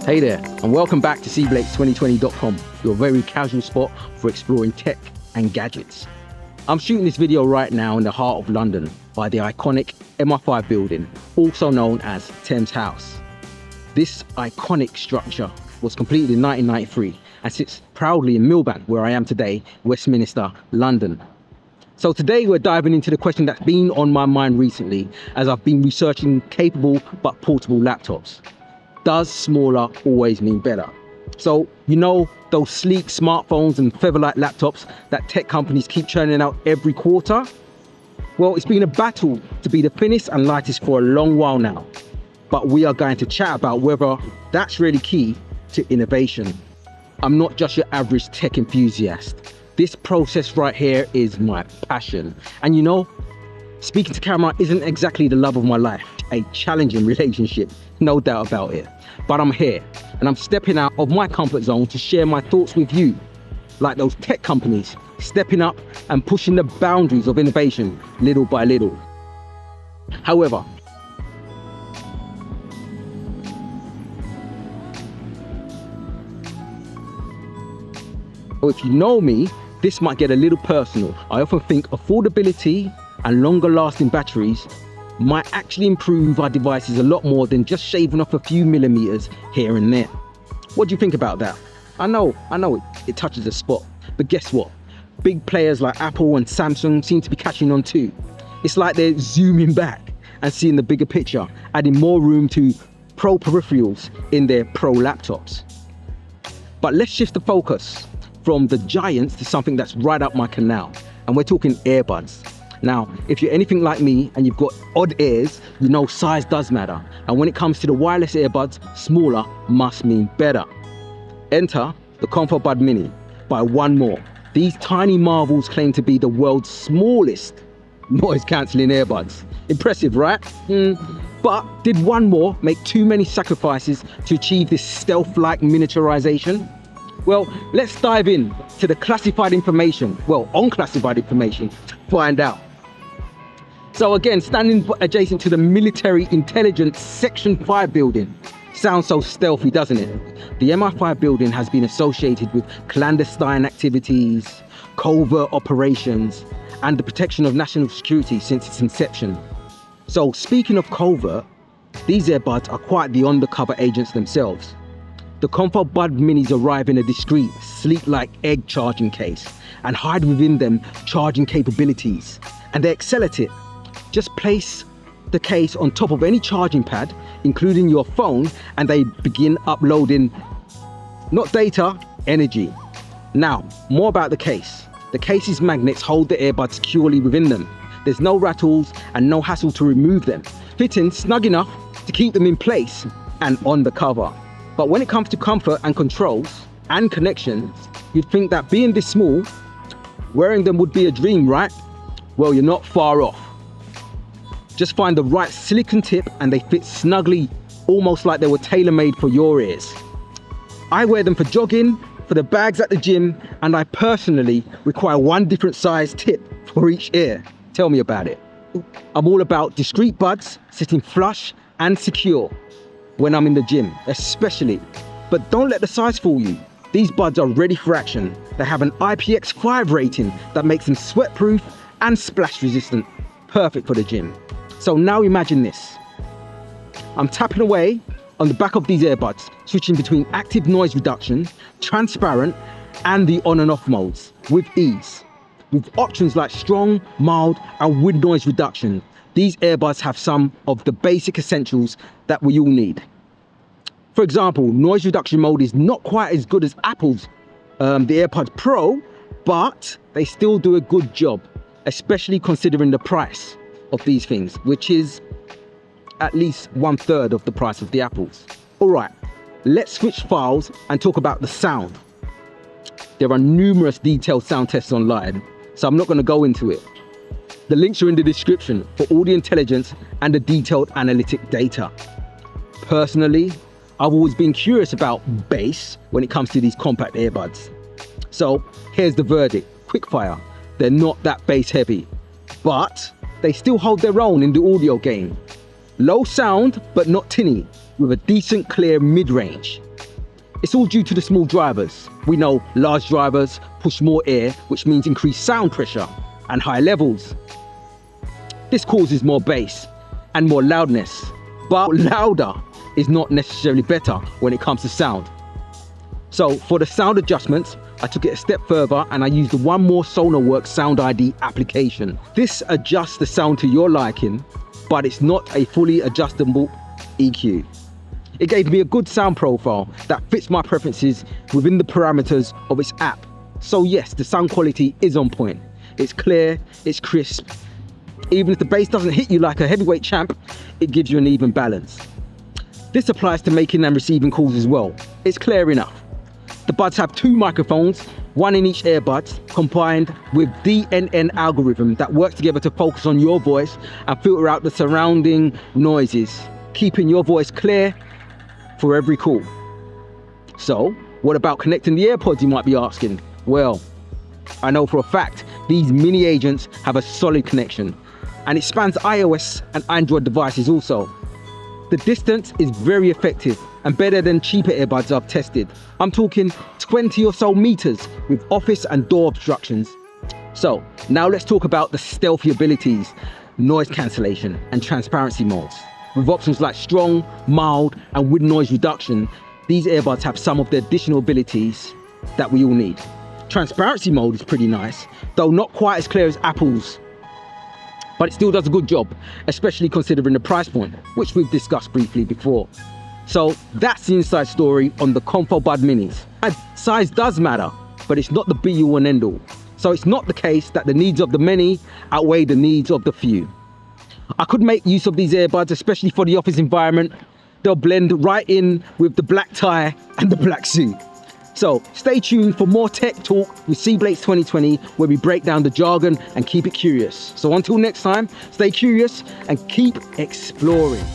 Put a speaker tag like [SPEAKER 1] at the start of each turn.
[SPEAKER 1] Hey there, and welcome back to CBlakes2020.com, your very casual spot for exploring tech and gadgets. I'm shooting this video right now in the heart of London by the iconic MI5 building, also known as Thames House. This iconic structure was completed in 1993 and sits proudly in Millbank, where I am today, Westminster, London. So today we're diving into the question that's been on my mind recently as I've been researching capable but portable laptops. Does smaller always mean better? So, you know, those sleek smartphones and featherweight laptops that tech companies keep churning out every quarter? Well, it's been a battle to be the thinnest and lightest for a long while now. But we are going to chat about whether that's really key to innovation. I'm not just your average tech enthusiast. This process right here is my passion. And you know, speaking to camera isn't exactly the love of my life. A challenging relationship, no doubt about it. But I'm here, and I'm stepping out of my comfort zone to share my thoughts with you, like those tech companies stepping up and pushing the boundaries of innovation little by little. However, if you know me, this might get a little personal. I often think affordability and longer lasting batteries might actually improve our devices a lot more than just shaving off a few millimeters here and there. What do you think about that? I know it touches a spot, but guess what? Big players like Apple and Samsung seem to be catching on too. It's like they're zooming back and seeing the bigger picture, adding more room to pro peripherals in their pro laptops. But let's shift the focus from the giants to something that's right up my canal, and we're talking earbuds. Now, if you're anything like me and you've got odd ears, you know size does matter. And when it comes to the wireless earbuds, smaller must mean better. Enter the Comfo Buds Mini by one more. These tiny marvels claim to be the world's smallest noise-cancelling earbuds. Impressive, right? But did one more make too many sacrifices to achieve this stealth-like miniaturization? Well, let's dive in to the classified information, unclassified information, to find out. So again, standing adjacent to the Military Intelligence Section 5 building. Sounds so stealthy, doesn't it? The MI5 building has been associated with clandestine activities, covert operations, and the protection of national security since its inception. So speaking of covert, these earbuds are quite the undercover agents themselves. The Comfo Buds Minis arrive in a discreet, sleek-like egg charging case and hide within them charging capabilities. And they excel at it. Just place the case on top of any charging pad, including your phone, and they begin uploading, not data, energy. Now, more about the case. The case's magnets hold the earbuds securely within them. There's no rattles and no hassle to remove them, fitting snug enough to keep them in place and on the cover. But when it comes to comfort and controls and connections, you'd think that being this small, wearing them would be a dream, right? Well, you're not far off. Just find the right silicone tip and they fit snugly, almost like they were tailor-made for your ears. I wear them for jogging, for the bags at the gym, and I personally require one different size tip for each ear. Tell me about it. I'm all about discreet buds sitting flush and secure when I'm in the gym, especially. But don't let the size fool you. These buds are ready for action. They have an IPX5 rating that makes them sweat-proof and splash resistant. Perfect for the gym. So now imagine this. I'm tapping away on the back of these earbuds, switching between active noise reduction, transparent, and the on and off modes with ease. With options like strong, mild, and with noise reduction, these earbuds have some of the basic essentials that we all need. For example, noise reduction mode is not quite as good as Apple's, the AirPods Pro, but they still do a good job, especially considering the price of these things, which is at least 1/3 of the price of the Apples. All right, let's switch files and talk about the sound. There are numerous detailed sound tests online, so I'm not going to go into it. The links are in the description for all the intelligence and the detailed analytic data. Personally, I've always been curious about bass when it comes to these compact earbuds. So here's the verdict, quickfire. They're not that bass heavy, but they still hold their own in the audio game. Low sound, but not tinny, with a decent clear mid-range. It's all due to the small drivers. We know large drivers push more air, which means increased sound pressure and high levels. This causes more bass and more loudness, but louder is not necessarily better when it comes to sound. So for the sound adjustments, I took it a step further and I used the One More Sonarworks Sound ID application. This adjusts the sound to your liking, but it's not a fully adjustable EQ. It gave me a good sound profile that fits my preferences within the parameters of its app. So yes, the sound quality is on point. It's clear, it's crisp. Even if the bass doesn't hit you like a heavyweight champ, it gives you an even balance. This applies to making and receiving calls as well. It's clear enough. The buds have 2 microphones, one in each earbud, combined with DNN algorithm that works together to focus on your voice and filter out the surrounding noises, keeping your voice clear for every call. So, what about connecting the AirPods, you might be asking? Well, I know for a fact these mini agents have a solid connection, and it spans iOS and Android devices also. The distance is very effective and better than cheaper earbuds I've tested. I'm talking 20 or so meters with office and door obstructions. So now let's talk about the stealthy abilities, noise cancellation and transparency modes. With options like strong, mild and with noise reduction, these earbuds have some of the additional abilities that we all need. Transparency mode is pretty nice, though not quite as clear as Apple's, but it still does a good job, especially considering the price point, which we've discussed briefly before. So that's the inside story on the Comfo Buds Minis. And size does matter, but it's not the be-all and end-all. So it's not the case that the needs of the many outweigh the needs of the few. I could make use of these earbuds, especially for the office environment. They'll blend right in with the black tie and the black suit. So stay tuned for more tech talk with CBlakes2020, where we break down the jargon and keep it curious. So until next time, stay curious and keep exploring.